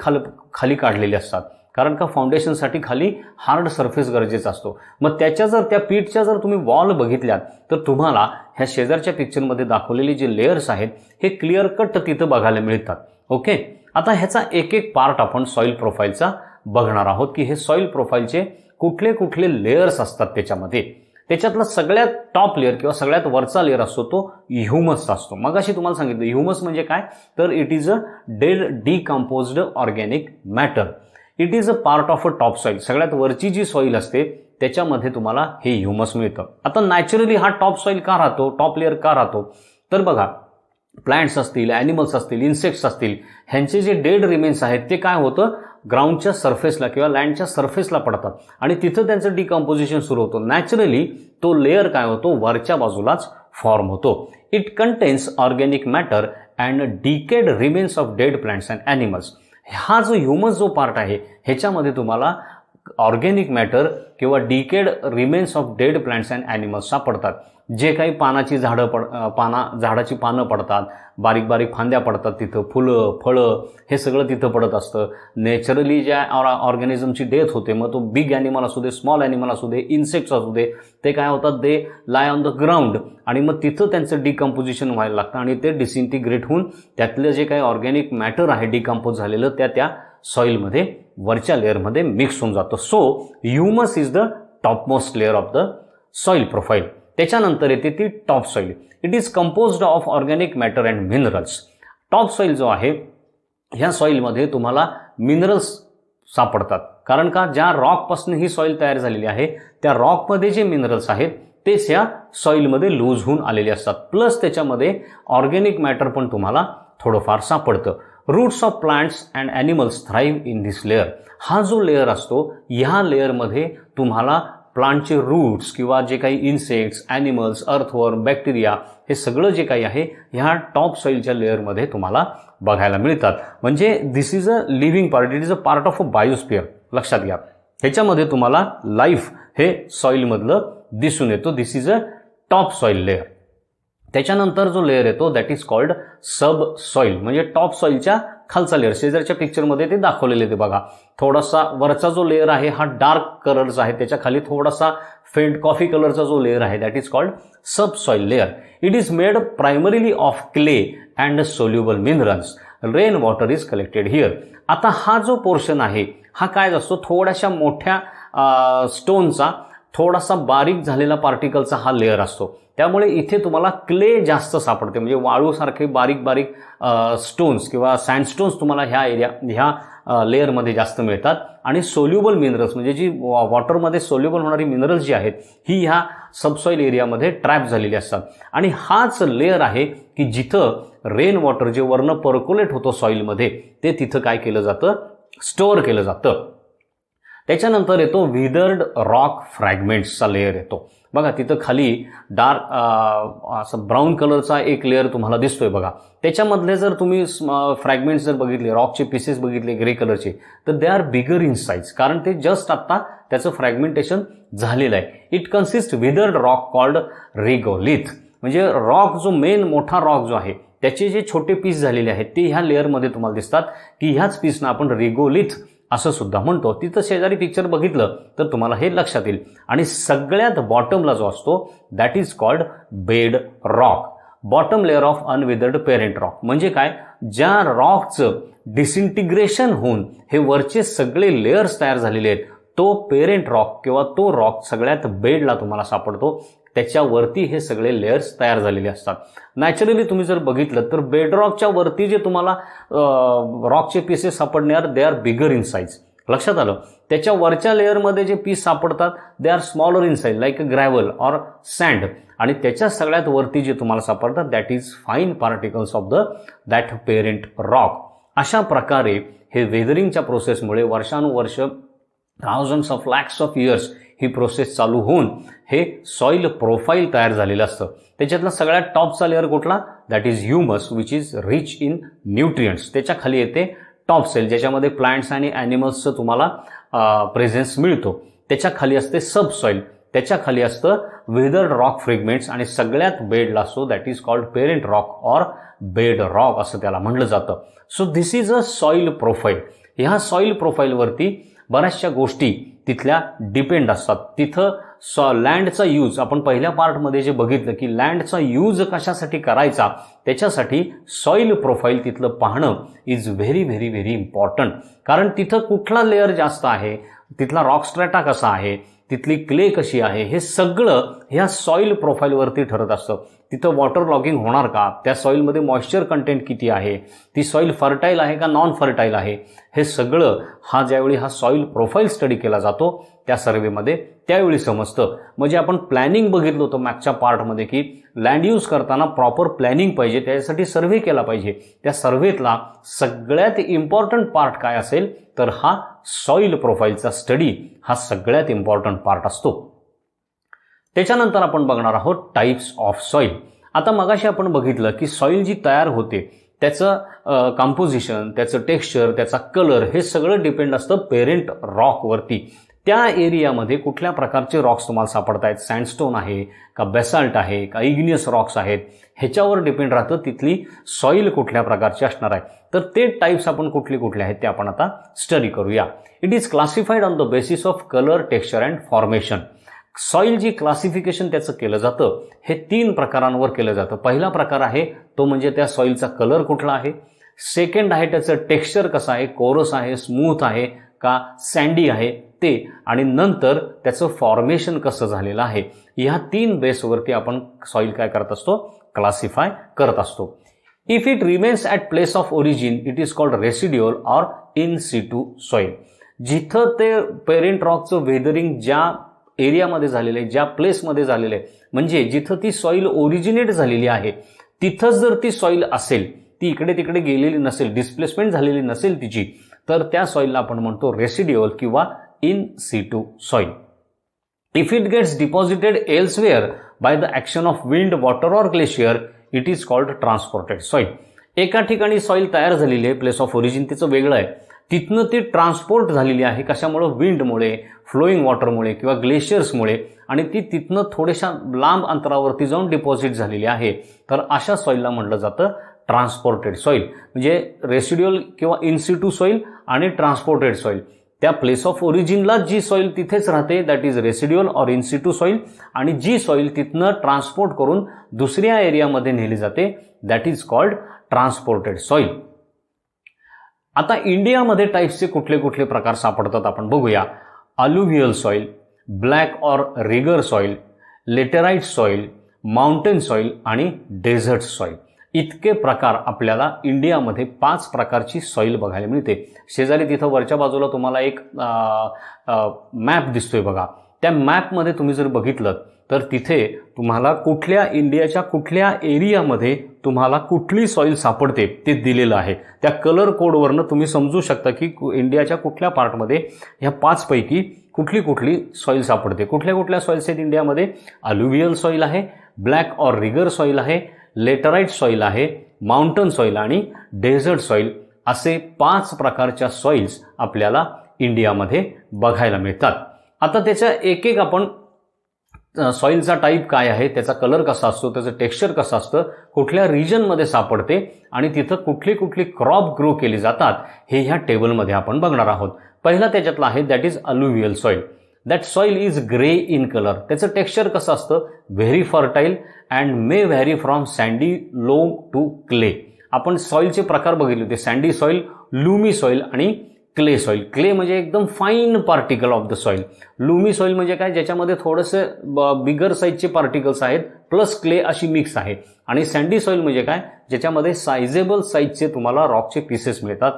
खाली काढलेले असतात. कारण का फाउंडेशनसाठी खाली हार्ड सरफेस गरजेचा असतो. मग त्या पीठच्या जर तुम्ही वॉल बघितल्यात तर तुम्हाला ह्या शेजारच्या पिक्चरमध्ये दाखवलेले जे लेयर्स आहेत हे क्लिअर कट तिथं बघायला मिळतात. ओके, आता ह्याचा एक एक पार्ट आपण सॉईल प्रोफाईलचा बघणार आहोत की हे सॉईल प्रोफाईलचे कुठले कुठले लेयर्स असतात त्याच्यामध्ये. त्याच्यातला सगळ्यात टॉप लेअर किंवा सगळ्यात वरचा लेअर असतो तो ह्युमस असतो. मग अशी तुम्हाला सांगितलं ह्युमस म्हणजे काय, तर it is a dead decomposed organic matter. It is a part of a top soil. सगळ्यात वरची जी सॉईल असते त्याच्यामध्ये तुम्हाला हे ह्युमस मिळतं. आता नॅचरली हा टॉप सॉईल का राहतो, टॉप लेअर का राहतो, तर बघा प्लांट्स असतील, ॲनिमल्स असतील, इन्सेक्ट्स असतील, ह्यांचे जे डेड रिमेन्स आहेत ते काय होतं, ग्राउंडच्या सरफेसला किंवा लँडच्या सरफेसला पडतात आणि तिथं त्यांचं डिकम्पोजिशन सुरू होतं. नॅचरली तो लेअर काय होतो, वरच्या बाजूलाच फॉर्म होतो. It contains organic matter and decade remains of dead plants and animals. हा जो ह्युमस जो पार्ट आहे ह्याच्यामध्ये तुम्हाला ऑर्गॅनिक मॅटर किंवा decade remains of dead plants and animals सापडतात. जे काही झाडाची पानं पडतात, बारीक बारीक फांद्या पडतात, तिथं फुलं फळं हे सगळं तिथं पडत असतं. नॅचरली ज्या ऑर्गॅनिझमची डेथ होते, मग तो बिग ॲनिमल असू दे, स्मॉल ॲनिमल असू दे, इन्सेक्ट्स असू दे, ते काय होतात, दे लाय ऑन द ग्राउंड आणि मग तिथं त्यांचं डिकम्पोजिशन व्हायला लागतं आणि ते डिसइंटिग्रेट होऊन त्यातलं जे काही ऑर्गॅनिक मॅटर आहे डिकम्पोज झालेलं त्या सॉईलमध्ये वरच्या लेअरमध्ये मिक्स होऊन जातं. So humus is the topmost layer of the soil profile. त्याच्यानंतर येते ती top soil. It is composed of organic matter and minerals. Top soil जो आहे ह्या सॉईलमध्ये तुम्हाला मिनरल्स सापडतात. कारण का, ज्या रॉकपासून ही सॉईल तयार झालेली आहे त्या रॉकमध्ये जे मिनरल्स आहेत तेच ह्या सॉईलमध्ये लूज होऊन आलेले असतात. प्लस त्याच्यामध्ये ऑर्गॅनिक मॅटर पण तुम्हाला थोडंफार सापडतं. Roots of plants and animals thrive in this layer. हा जो लेअर असतो ह्या लेअरमध्ये तुम्हाला प्लांटचे रूट्स किंवा जे काही इन्सेक्ट्स, ॲनिमल्स, अर्थवर्म, बॅक्टेरिया हे सगळं जे काही आहे ह्या टॉप सॉईलच्या लेअरमध्ये तुम्हाला बघायला मिळतात. म्हणजे this is a living part, it is a part of a biosphere. लक्षात घ्या, ह्याच्यामध्ये तुम्हाला लाईफ हे सॉईलमधलं दिसून येतो. This is a top soil layer. त्याच्यानंतर जो लेअर येतो that is called sub soil, म्हणजे टॉप सॉईलच्या खालचा लेअर. शेजारच्या पिक्चरमध्ये ते दाखवलेले ते बघा. थोडासा वरचा जो लेअर आहे हा डार्क कलरचा आहे, त्याच्या खाली थोडासा फेंट कॉफी कलरचा जो लेअर आहे that is called sub soil layer. It is made primarily of clay and soluble minerals. Rain water is collected here. आता हा जो पोर्शन आहे हा काय असतो, थोड्याशा मोठ्या स्टोनचा थोडासा बारीक झालेला पार्टिकलचा हा लेअर असतो. त्यामुळे इथे तुम्हाला क्ले जास्त सापडते, म्हणजे वाळूसारखे बारीक बारीक स्टोन्स किंवा सँडस्टोन्स तुम्हाला ह्या लेअरमध्ये जास्त मिळतात. आणि सोल्युबल मिनरल्स म्हणजे जी वॉटरमध्ये सोल्युबल होणारी मिनरल्स जी आहेत ही ह्या सबसॉईल एरियामध्ये ट्रॅप झालेली असतात. आणि हाच लेअर आहे की जिथं रेन वॉटर जे वरनं पर्क्युलेट होतं सॉईलमध्ये ते तिथं काय केलं जातं, स्टोअर केलं जातं. त्याच्यानंतर येतो विदर्ड रॉक फ्रॅगमेंट्सचा लेअर येतो. बघा तिथं खाली डार्क असं ब्राऊन कलरचा एक लेअर तुम्हाला दिसतोय बघा. त्याच्यामधले जर तुम्ही फ्रॅगमेंट्स जर बघितले, रॉकचे पीसेस बघितले ग्रे कलरचे, तर दे आर बिगर इन साईज, कारण ते जस्ट आत्ता त्याचं फ्रॅगमेंटेशन झालेलं आहे. It consist withered rock called regolith. म्हणजे रॉक जो मेन मोठा रॉक जो आहे त्याचे जे छोटे पीस झालेले आहेत ते ह्या लेअरमध्ये तुम्हाला दिसतात की ह्याच पीसना आपण रिगोलिथ असं सुद्धा म्हणतो. तिथं शेजारी पिक्चर बघितलं तर तुम्हाला हे लक्षात येईल. आणि सगळ्यात बॉटमला जो असतो that is called bed rock. Bottom layer of unweathered parent rock म्हणजे काय, ज्या रॉकचं डिसइंटिग्रेशन होऊन हे वरचे सगळे लेयर्स तयार झालेले आहेत तो पेरेंट रॉक किंवा तो रॉक सगळ्यात बेडला तुम्हाला सापडतो. त्याच्यावरती हे सगळे लेयर्स तयार झालेले असतात. नॅचरली तुम्ही जर बघितलं तर बेडरॉकच्या वरती जे तुम्हाला रॉकचे पीसेस सापडणार they are bigger in size. लक्षात आलं. त्याच्या वरच्या लेअरमध्ये जे पीस सापडतात they are smaller in size like a gravel or sand. आणि त्याच्या सगळ्यात वरती जे तुम्हाला सापडतात that is fine particles of that parent rock. अशा प्रकारे हे वेदरिंगच्या प्रोसेसमुळे वर्षानुवर्ष thousands of lakhs of years ही प्रोसेस चालू होऊन हे सॉईल प्रोफाईल तयार झालेलं असतं. त्याच्यातला सगळ्यात टॉपचा लेअर कुठला? That is humus which is rich in nutrients. त्याच्या खाली येते टॉप सेल ज्याच्यामध्ये प्लांट्स आणि ॲनिमल्सचं तुम्हाला प्रेझेन्स मिळतो. त्याच्या खाली असते सब सॉईल, त्याच्या खाली असतं वेदर्ड रॉक फ्रेगमेंट्स आणि सगळ्यात बेडला असतो that is called parent rock or bed rock असं त्याला म्हणलं जातं. So this is a soil profile. ह्या सॉईल प्रोफाईलवरती बऱ्याचशा गोष्टी तिथल्या डिपेंड असतात. तिथं लँडचा यूज आपण पहिल्या पार्टमध्ये जे बघितलं की लँडचा यूज कशासाठी करायचा त्याच्यासाठी सॉईल प्रोफाईल तिथलं पाहणं is very very very important. कारण तिथं कुठला लेअर जास्त आहे, तिथला रॉक स्ट्रॅटा कसा आहे, तिथली क्ले कशी आहे, हे सगळं ह्या सॉईल प्रोफाईलवरती ठरत असतं. तिथं वॉटर लॉगिंग होणार का, त्या सॉईलमध्ये मॉइश्चर कंटेंट किती आहे, ती सॉईल फर्टाईल आहे का नॉन फर्टाईल आहे, हे सगळं ज्यावेळी हा सॉईल प्रोफाईल स्टडी केला जातो त्या सर्वेमध्ये त्यावेळी समजतं. म्हणजे आपण प्लॅनिंग बघितलं होतं मागच्या पार्टमध्ये की लँड यूज करताना प्रॉपर प्लॅनिंग पाहिजे, त्यासाठी सर्व्हे केला पाहिजे. त्या सर्व्हेतला सगळ्यात इम्पॉर्टंट पार्ट काय असेल तर हा सॉईल प्रोफाईलचा स्टडी हा सगळ्यात इम्पॉर्टंट पार्ट असतो. त्याच्यानंतर आपण बघणार आहोत टाईप्स ऑफ सॉईल. आता मगाशी आपण बघितलं की सॉईल जी तयार होते त्याचं कंपोजिशन, त्याचं टेक्स्चर, त्याचा कलर हे सगळं डिपेंड असतं पेरेंट रॉकवरती. त्या एरियामध्ये कुठल्या प्रकारचे रॉक्स तुम्हाला सापडत आहेत, सँडस्टोन आहे का बेसाल्ट आहे का इग्नियस रॉक्स आहेत, ह्याच्यावर डिपेंड राहतं तिथली सॉईल कुठल्या प्रकारची असणार आहे. तर ते टाईप्स आपण कुठले आहेत ते आपण आता स्टडी करूया. It is classified on the basis of colour, texture and formation. Soil जी क्लासिफिकेशन त्याचं केलं जातं हे 3 प्रकारांवर केलं जातं. पहिला प्रकार आहे तो म्हणजे त्या सॉईलचा कलर कुठला आहे. सेकंड आहे त्याचं टेक्स्चर कसं आहे, कोरस आहे, स्मूथ आहे का सँडी आहे ते, आणि नंतर त्याचं फॉर्मेशन कसं झालेलं आहे. ह्या 3 बेसवरती आपण सॉईल काय करत असतो, क्लासिफाय करत असतो. If it remains at place of origin it is called residual or in situ soil. जिथं ते पेरेंट रॉकचं वेदरिंग ज्या एरियामध्ये झालेलं आहे, ज्या प्लेसमध्ये झालेलं आहे, म्हणजे जिथं ती सॉईल ओरिजिनेट झालेली आहे तिथंच जर ती सॉईल असेल, ती इकडे तिकडे गेलेली नसेल, डिस्प्लेसमेंट झालेली नसेल तिची, तर त्या सॉईलला आपण म्हणतो रेसिड्युअल किंवा in situ soil. If it gets deposited elsewhere by the action of wind, water or glacier it is called transported soil. एका ठिकाणी सॉईल तयार झालेली आहे, प्लेस ऑफ ओरिजिन तिचं वेगळं आहे, तिथनं ती ट्रान्सपोर्ट झालेली आहे कशामुळे, विंडमुळे, फ्लोईंग वॉटरमुळे किंवा ग्लेशियर्समुळे, आणि ती तिथनं थोड्याशा लांब अंतरावरती जाऊन डिपॉझिट झालेली आहे. तर अशा सॉईलला म्हटलं जातं ट्रान्सपोर्टेड सॉईल. म्हणजे रेसिड्युअल किंवा इनसिटू सॉईल आणि ट्रान्सपोर्टेड सॉईल. त्या प्लेस ऑफ ओरिजिनला जी सॉईल तिथेच राहते that is residual or in situ soil, आणि जी सॉईल तिथनं ट्रान्सपोर्ट करून दुसऱ्या एरियामध्ये नेली जाते that is called transported soil. आता इंडियामध्ये टाईप्सचे कुठले प्रकार सापडतात आपण बघूया. Alluvial soil, black or regur soil, laterite soil, mountain soil आणि डेझर्ट सॉईल. इतके प्रकार आपल्याला इंडियामध्ये 5 प्रकारची सॉईल बघायला मिळते. शेजारी तिथं वरच्या बाजूला तुम्हाला एक मॅप दिसतोय बघा. त्या मॅपमध्ये तुम्ही जर बघितलं तर तिथे तुम्हाला इंडियाच्या कुठल्या एरियामध्ये तुम्हाला कुठली सॉईल सापडते ते दिलेलं आहे. त्या कलर कोडवरनं तुम्ही समजू शकता की इंडियाच्या कुठल्या पार्टमध्ये ह्या 5 पैकी कुठली सॉईल सापडते. कुठल्या सॉईल्स आहेत इंडियामध्ये, अल्युव्हियल सॉईल आहे, ब्लॅक ऑर रिगर सॉईल आहे, लेटराइट सॉईल आहे, माउंटन सॉईल आणि डेझर्ट सॉईल, असे 5 प्रकारच्या सॉईल्स आपल्याला इंडियामध्ये बघायला मिळतात. आता त्याच्या एक आपण सॉईलचा टाईप काय आहे, त्याचा कलर कसा असतो, त्याचं टेक्स्चर कसं असतं, कुठल्या रिजनमध्ये सापडते आणि तिथं कुठली क्रॉप ग्रो केली जातात हे ह्या टेबलमध्ये आपण बघणार आहोत. पहिला त्याच्यातला आहे that is alluvial soil. That soil is grey in colour. त्याचं टेक्स्चर कसं असतं, very fertile and may vary from sandy loam to clay. आपण सॉईलचे प्रकार बघितले होते, सँडी सॉईल, लुमी सॉईल आणि क्ले सॉईल. क्ले म्हणजे एकदम fine particle of the soil. Loamy soil म्हणजे काय, ज्याच्यामध्ये थोडंसं बिगर साईजचे पार्टिकल्स आहेत प्लस क्ले अशी मिक्स आहे. आणि सँडी सॉईल म्हणजे काय, ज्याच्यामध्ये सायझेबल साईजचे तुम्हाला रॉकचे पीसेस मिळतात,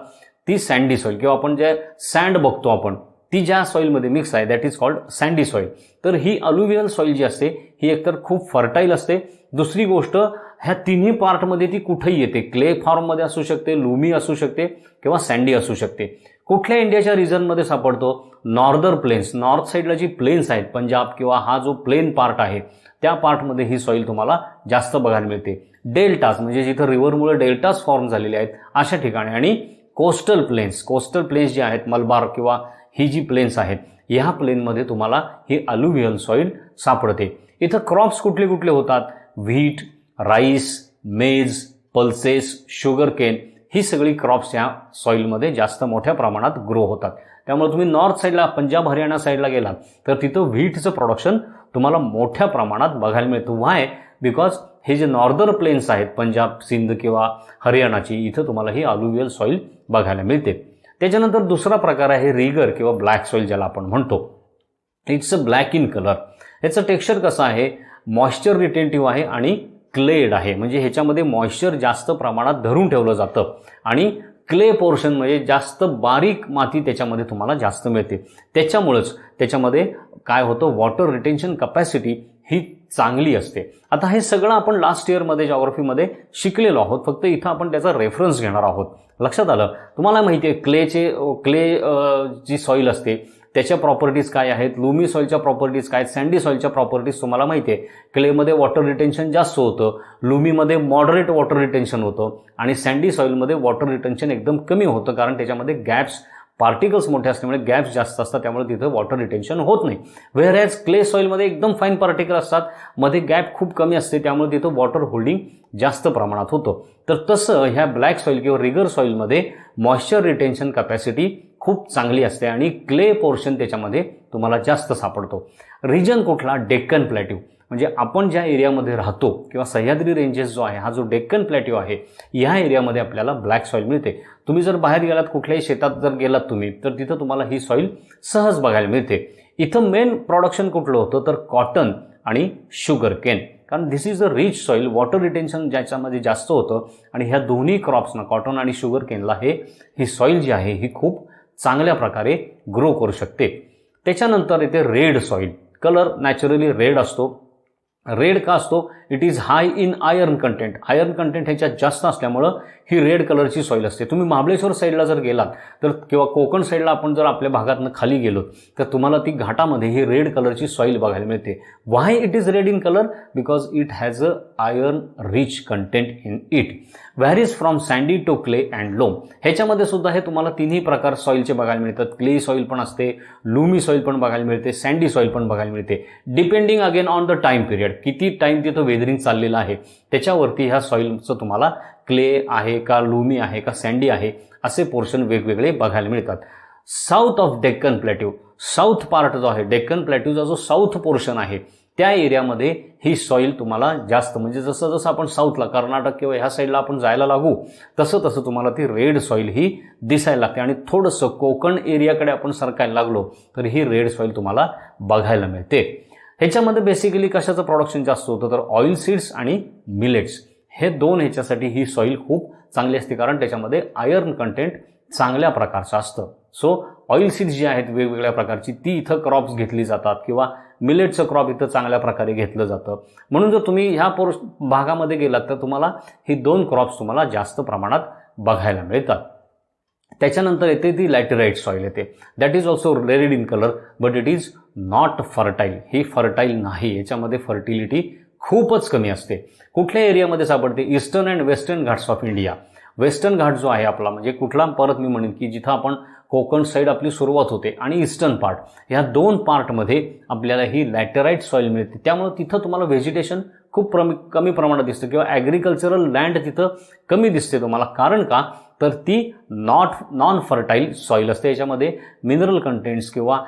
ती सँडी सॉईल. किंवा आपण जे सँड बघतो आपण, ती ज्या सॉईलमध्ये मिक्स आहे that is called sandy soil. तर ही अल्युव्हियल सॉईल जी असते ही एकतर खूप फर्टाईल असते. दुसरी गोष्ट, ह्या तिन्ही पार्टमध्ये ती कुठेही येते. क्ले फॉर्ममध्ये असू शकते, लुमी असू शकते किंवा सँडी असू शकते. कुठल्या इंडियाच्या रिजनमध्ये सापडतो? नॉर्दर्न प्लेन्स, नॉर्थ साईडला जी प्लेन्स आहेत पंजाब किंवा हा जो प्लेन पार्ट आहे त्या पार्टमध्ये ही सॉईल तुम्हाला जास्त बघायला मिळते. डेल्टास म्हणजे जिथं रिव्हरमुळे डेल्टास फॉर्म झालेले आहेत अशा ठिकाणी, आणि कोस्टल प्लेन्स जे आहेत मलबार किंवा ही जी प्लेन्स आहेत ह्या प्लेनमध्ये तुम्हाला ही अल्युव्हियल सॉईल सापडते. इथं क्रॉप्स कुठले कुठले होतात? व्हीट, राईस, मेज, पल्सेस, शुगर केन ही सगळी क्रॉप्स या सॉईलमध्ये जास्त मोठ्या प्रमाणात ग्रो होतात. त्यामुळे तुम्ही नॉर्थ साईडला पंजाब हरियाणा साईडला गेलात तर तिथं व्हीटचं प्रोडक्शन तुम्हाला मोठ्या प्रमाणात बघायला मिळतं. व्हाय? बिकॉज हे जे नॉर्दर्न प्लेन्स आहेत पंजाब, सिंध किंवा हरियाणाची, इथं तुम्हाला ही अल्युव्हियल सॉईल बघायला मिळते. त्याच्यानंतर दुसरा प्रकार आहे रिगर किंवा ब्लॅक सॉईल ज्याला आपण म्हणतो. It's a black in colour. ह्याचं टेक्स्चर कसं आहे? मॉइश्चर रिटेंटिव्ह आहे आणि क्लेड आहे, म्हणजे ह्याच्यामध्ये मॉइश्चर जास्त प्रमाणात धरून ठेवलं जातं आणि क्ले पोर्शन म्हणजे जास्त बारीक माती त्याच्यामध्ये तुम्हाला जास्त मिळते. त्याच्यामुळेच त्याच्यामध्ये काय होतं? वॉटर रिटेन्शन कपॅसिटी ही चांगली असते. आता हे सगळं आपण लास्ट इयरमध्ये जॉग्राफीमध्ये शिकलेलो आहोत, फक्त इथं आपण त्याचा रेफरन्स घेणार आहोत. लक्षात आलं? तुम्हाला माहिती आहे क्ले जी सॉईल असते त्याच्या प्रॉपर्टीज काय आहेत, लुमी सॉईलच्या प्रॉपर्टीज काय आहेत, सँडी सॉईलच्या प्रॉपर्टीज तुम्हाला माहिती आहे. क्लेमध्ये वॉटर रिटेन्शन जास्त होतं, लुमीमध्ये मॉडरेट वॉटर रिटेन्शन होतं आणि सँडी सॉईलमध्ये वॉटर रिटेन्शन एकदम कमी होतं, कारण त्याच्यामध्ये गॅप्स पार्टिकल्स मोठे असल्यामुळे गॅप्स जास्त असतात, त्यामुळे तिथं वॉटर रिटेन्शन होत नाही. व्हेअरएज क्ले सॉईलमध्ये एकदम फाईन पार्टिकल असतात, मध्ये गॅप खूप कमी असते, त्यामुळे तिथं वॉटर होल्डिंग जास्त प्रमाणात होतं. तर तसं ह्या ब्लॅक सॉईल किंवा रिगर सॉईलमध्ये मॉइश्चर रिटेन्शन कॅपॅसिटी खूप चांगली असते आणि क्ले पोर्शन त्याच्यामध्ये तुम्हाला जास्त सापडतो. रिजन कुठला? डेक्कन प्लॅट्यू. म्हणजे आपण ज्या एरियामध्ये राहतो किंवा सह्याद्री रेंजेस जो आहे, हा जो डेक्कन प्लॅट्यू आहे, ह्या एरियामध्ये आपल्याला ब्लॅक सॉईल मिळते. तुम्ही जर बाहेर गेलात, कुठल्याही शेतात जर गेलात तुम्ही, तर तिथं तुम्हाला ही सॉईल सहज बघायला मिळते. इथं मेन प्रोडक्शन कुठलं होतं? तर कॉटन आणि शुगर केन, कारण this is a rich soil. Water retention ज्याच्यामध्ये जास्त होतं आणि ह्या दोन्ही क्रॉप्सना, कॉटन आणि शुगर केनला, ही सॉईल जी आहे ही खूप चांगल्या प्रकारे ग्रो करू शकते. त्याच्यानंतर येते red soil. Colour naturally red असतो. रेड का असतो? It is hi in iron content. Iron content ह्याच्यात जास्त असल्यामुळं ही रेड कलरची सॉईल असते. तुम्ही महाबळेश्वर साईडला जर गेलात तर किंवा कोकण साईडला आपण जर आपल्या भागातनं खाली गेलो तर तुम्हाला ती घाटामध्ये ही रेड कलरची सॉईल बघायला मिळते. Why it is red in colour? Because it has a iron rich content in it. Varies from sandy to clay and loam. ह्याच्यामध्ये सुद्धा हे तुम्हाला तिन्ही प्रकार सॉईलचे बघायला मिळतात. क्ले सॉईल पण असते, लुमी सॉईल पण बघायला मिळते, सँडी सॉईल पण बघायला मिळते. Depending again on the time period, किती टाईम तिथं वेदरिंग चाललेलं आहे त्याच्यावरती ह्या सॉईलचं तुम्हाला क्ले आहे का, लुमी आहे का, सँडी आहे, असे पोर्शन वेगवेगळे बघायला मिळतात. South of Deccan plateau, south part जो आहे, डेक्कन प्लॅट्यूचा जो साऊथ पोर्शन आहे त्या एरियामध्ये ही सॉईल तुम्हाला जास्त, म्हणजे जसं जसं आपण साऊथला, कर्नाटक किंवा ह्या साईडला आपण जायला लागू तसं तसं तुम्हाला ती रेड सॉईल ही दिसायला लागते. आणि थोडंसं कोकण एरियाकडे आपण सरकायला लागलो तर ही रेड सॉईल तुम्हाला बघायला मिळते. ह्याच्यामध्ये बेसिकली कशाचं प्रोडक्शन जास्त होतं? तर ऑइल सीड्स आणि मिलेट्स, हे दोन ह्याच्यासाठी ही सॉईल खूप चांगली असते, कारण त्याच्यामध्ये आयर्न कंटेंट चांगल्या प्रकारचं असतं. सो ऑइल सीड्स जी आहेत वेगवेगळ्या प्रकारची, ती इथं क्रॉप्स घेतली जातात किंवा मिलेटचं क्रॉप इथं चांगल्या प्रकारे घेतलं जातं. म्हणून जर तुम्ही ह्या भागामध्ये गेलात तर तुम्हाला ही दोन क्रॉप्स तुम्हाला जास्त प्रमाणात बघायला मिळतात. त्याच्यानंतर येते ती लॅटेराइट सॉईल येते. That is also red in colour but it is not fertile. ही फर्टाईल नाही, याच्यामध्ये फर्टिलिटी खूपच कमी असते. कुठल्या एरियामध्ये सापडते? Eastern and western Ghats of India. Western Ghat जो आहे आपला, म्हणजे कुठला, परत मी म्हणेन की जिथं आपण कोकण साईड आपली सुरुवात होते आणि ईस्टर्न पार्ट, ह्या दोन पार्टमध्ये आपल्याला ही लॅटेराइट सॉईल मिळते. त्यामुळे तिथं तुम्हाला व्हेजिटेशन खूप कमी प्रमाणात दिसतं किंवा ॲग्रिकल्चरल लँड तिथं कमी दिसते तुम्हाला. कारण का? तर ती नॉन फर्टाईल सॉईल असते. याच्यामध्ये मिनरल कंटेंट्स किंवा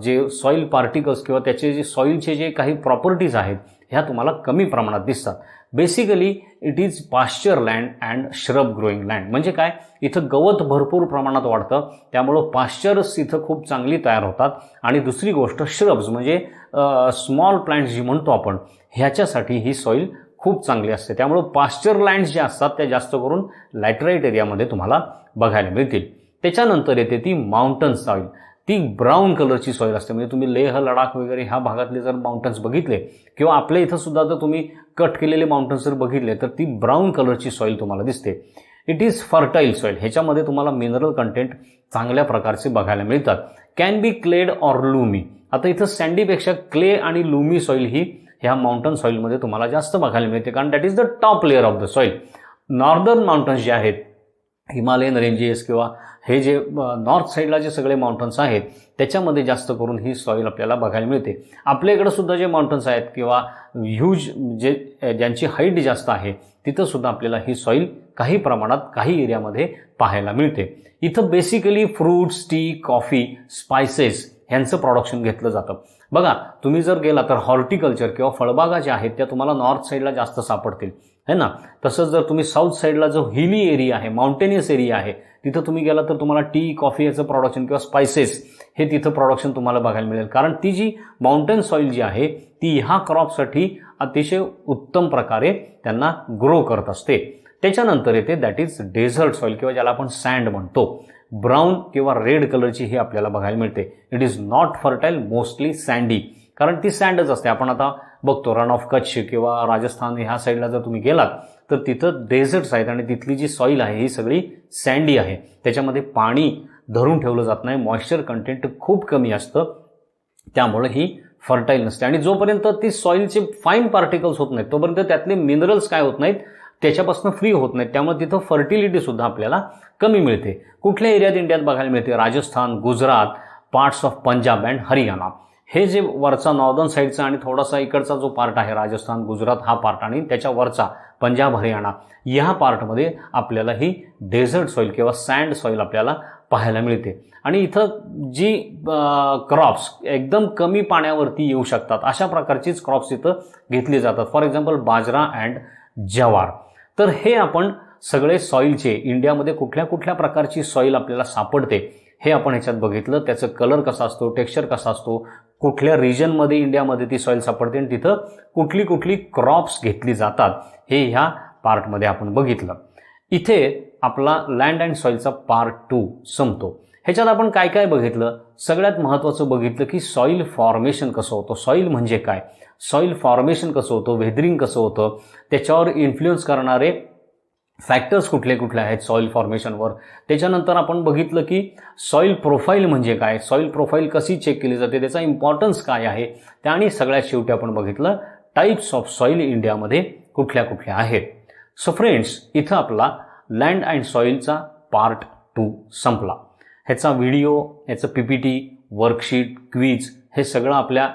जे सॉईल पार्टिकल्स किंवा त्याचे जे सॉईलचे जे काही प्रॉपर्टीज आहेत ह्या तुम्हाला कमी प्रमाणात दिसतात. Basically it is Pasteur land and shrub growing land. म्हणजे काय? इथं गवत भरपूर प्रमाणात वाढतं, त्यामुळं पाश्चर्स इथं खूप चांगली तयार होतात. आणि दुसरी गोष्ट श्रब्स म्हणजे स्मॉल प्लांट्स जी म्हणतो आपण, ह्याच्यासाठी ही सॉईल खूप चांगली असते. त्यामुळं पाश्चर लँड्स जे असतात त्या जास्त करून लॅटेराइट एरियामध्ये तुम्हाला बघायला मिळतील. त्याच्यानंतर येते ती माउंटन सॉईल. ती ब्राऊन कलरची सॉईल असते. म्हणजे तुम्ही लेह, लडाख वगैरे ह्या भागातले जर माउंटन्स बघितले किंवा आपल्या इथं सुद्धा जर तुम्ही कट केलेले माउंटन्स जर बघितले तर ती ब्राऊन कलरची सॉईल तुम्हाला दिसते. It is fertile soil. ह्याच्यामध्ये तुम्हाला मिनरल कंटेंट चांगल्या प्रकारचे बघायला मिळतात. Can be clayed or loamy. आता इथं सँडीपेक्षा क्ले आणि लुमी सॉईल ही ह्या माउंटन सॉईलमध्ये तुम्हाला जास्त बघायला मिळते, कारण that is the top layer of the soil. Northern mountains जे आहेत, हिमालयन रेंजेस किंवा हे जे नॉर्थ साईडला जे सगळे माउंटन्स आहेत त्याच्यामध्ये जास्त करून ही सॉईल आपल्याला बघायला मिळते. आपल्या इकडं सुद्धा जे माउंटन्स आहेत किंवा ह्यूज जे ज्यांची हाईट जास्त आहे तिथं सुद्धा आपल्याला ही सॉईल काही प्रमाणात काही एरियामध्ये पाहायला मिळते. इथं basically fruits, T, coffee, spices ह्यांचं प्रोडक्शन घेतलं जातं. बघा, तुम्ही जर गेला तर हॉर्टिकल्चर किंवा फळबागा ज्या आहेत त्या तुम्हाला नॉर्थ साईडला जास्त सापडतील, है ना. तसंच जर तुम्ही साऊथ साईडला जो हिली एरिया आहे, माउंटेनियस एरिया आहे, तिथं तुम्ही गेला तर तुम्हाला टी, कॉफी याचं प्रोडक्शन किंवा स्पायसेस हे तिथं प्रोडक्शन तुम्हाला बघायला मिळेल, कारण ती जी माउंटेन सॉईल जी आहे ती ह्या क्रॉपसाठी अतिशय उत्तम प्रकारे त्यांना ग्रो करत असते. त्याच्यानंतर येते दॅट इज डेझर्ट सॉईल किंवा ज्याला आपण सँड म्हणतो. ब्राऊन किंवा रेड कलरची ही आपल्याला बघायला मिळते. It is not fertile, mostly sandy, कारण ती सँडच असते. आपण आता बघतो रन ऑफ कच्छ किंवा राजस्थान ह्या साईडला जर तुम्ही गेलात तर तिथं डेझर्ट्स आहेत आणि तिथली जी सॉईल आहे ही सगळी सँडी आहे. त्याच्यामध्ये पाणी धरून ठेवलं जात नाही, मॉइश्चर कंटेंट खूप कमी असतं, त्यामुळे ही फर्टाईल नसते. आणि जोपर्यंत ती सॉईलचे फाईन पार्टिकल्स होत नाहीत तोपर्यंत त्यातले मिनरल्स काय होत नाहीत, त्याच्यापासून फ्री होत नाहीत, त्यामुळे तिथं फर्टिलिटी सुद्धा आपल्याला कमी मिळते. कुठल्या एरियात इंडियात बघायला मिळते? Rajasthan, Gujarat, parts of Punjab and Haryana. हे जे वरचा नॉर्दर्न साईडचा आणि थोडासा इकडचा जो पार्ट आहे राजस्थान, गुजरात हा पार्ट आणि त्याच्या वरचा पंजाब, हरियाणा या पार्टमध्ये आपल्याला ही डेझर्ट सॉईल किंवा सँड सॉईल आपल्याला पाहायला मिळते. आणि इथं जी क्रॉप्स एकदम कमी पाण्यावरती येऊ शकतात अशा प्रकारचीच क्रॉप्स इथं घेतली जातात. फॉर एक्झाम्पल बाजरा अँड ज्वार. तर हे आपण सगळे सॉईलचे इंडियामध्ये कुठल्या कुठल्या प्रकारची सॉईल आपल्याला सापडते हे आपण ह्याच्यात बघितलं. त्याचं कलर कसा असतो, टेक्स्चर कसा असतो, कुठल्या रिजनमध्ये इंडियामध्ये ती सॉईल सापडते आणि तिथं कुठली कुठली क्रॉप्स घेतली जातात हे ह्या पार्टमध्ये आपण बघितलं. इथे आपला लँड अँड सॉईलचा पार्ट 2 संपतो. ह्याच्यात आपण काय काय बघितलं? सगळ्यात महत्त्वाचं बघितलं की सॉईल फॉर्मेशन कसं होतं, सॉईल म्हणजे काय, सॉईल फॉर्मेशन कसं होतं, वेदरिंग कसं होतं, त्याच्यावर इन्फ्लुएन्स करणारे फॅक्टर्स कुठले कुठले आहेत सॉईल फॉर्मेशनवर. त्याच्यानंतर आपण बघितलं की सॉईल प्रोफाईल म्हणजे काय, सॉईल प्रोफाईल कशी चेक केली जाते, त्याचा इम्पॉर्टन्स काय आहे, आणि सगळ्यात शेवटी आपण बघितलं टाईप्स ऑफ सॉईल इंडियामध्ये कुठल्या कुठल्या आहेत. सो फ्रेंड्स, इथं आपला लँड अँड सॉईलचा पार्ट 2 संपला. ह्याचा व्हिडिओ, ह्याचं PPT, वर्कशीट, क्विज हे सगळं आपल्या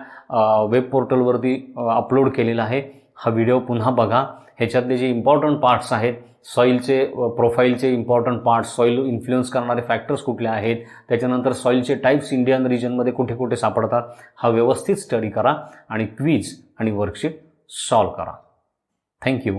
वेब पोर्टलवरती अपलोड केलेलं आहे. हा व्हिडिओ पुन्हा बघा. ह्याच्यातले जे इम्पॉर्टंट पार्ट्स आहेत, सॉईलचे प्रोफाईलचे इम्पॉर्टंट पार्ट्स, सॉईल इन्फ्लुएन्स करणारे फॅक्टर्स कुठले आहेत, त्याच्यानंतर सॉईलचे टाईप्स इंडियन रिजनमध्ये कुठे कुठे सापडतात, हा व्यवस्थित स्टडी करा आणि क्विज आणि वर्कशीट सॉल्व करा. थँक्यू.